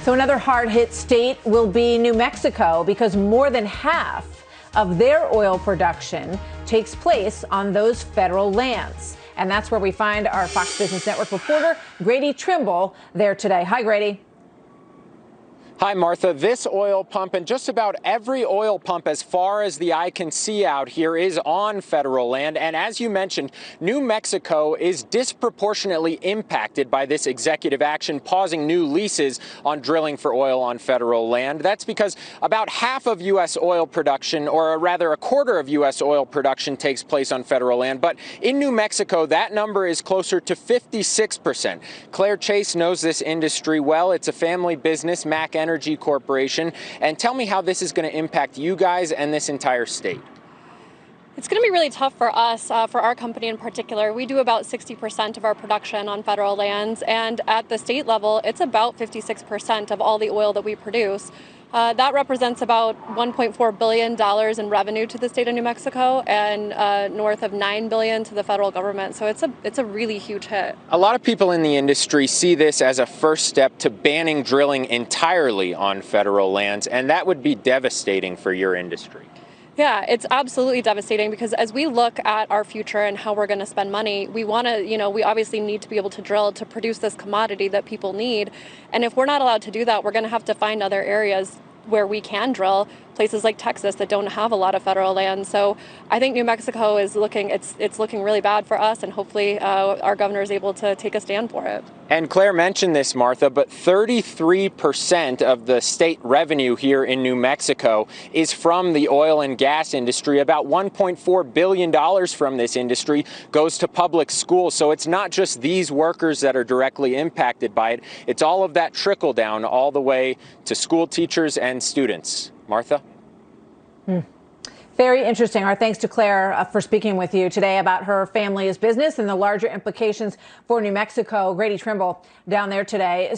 So another hard-hit state will be New Mexico because more than half of their oil production takes place on those federal lands. And that's where we find our Fox Business Network reporter, Grady Trimble, there today. Hi, Grady. Hi, Martha. This oil pump and just about every oil pump as far as the eye can see out here is on federal land. And as you mentioned, New Mexico is disproportionately impacted by this executive action, pausing new leases on drilling for oil on federal land. That's because about half of U.S. oil production, or rather a quarter of U.S. oil production, takes place on federal land. But in New Mexico, that number is closer to 56%. Claire Chase knows this industry well. It's a family business, Mac Energy Corporation. And tell me how this is going to impact you guys and this entire state. It's going to be really tough for us, for our company in particular. We do about 60% of our production on federal lands, and at the state level, it's about 56% of all the oil that we produce. That represents about $1.4 billion in revenue to the state of New Mexico and north of $9 billion to the federal government. So it's a really huge hit. A lot of people in the industry see this as a first step to banning drilling entirely on federal lands, and that would be devastating for your industry. Yeah, it's absolutely devastating because as we look at our future and how we're going to spend money, we want to, we obviously need to be able to drill to produce this commodity that people need. And if we're not allowed to do that, we're going to have to find other areas where we can drill, places like Texas that don't have a lot of federal land. So I think New Mexico is looking really bad for us, and hopefully our governor is able to take a stand for it. And Claire mentioned this, Martha, but 33% of the state revenue here in New Mexico is from the oil and gas industry. About $1.4 billion from this industry goes to public schools. So it's not just these workers that are directly impacted by it. It's all of that trickle down all the way to school teachers and students. Martha? Very interesting. Our thanks to Claire for speaking with you today about her family's business and the larger implications for New Mexico. Grady Trimble down there today.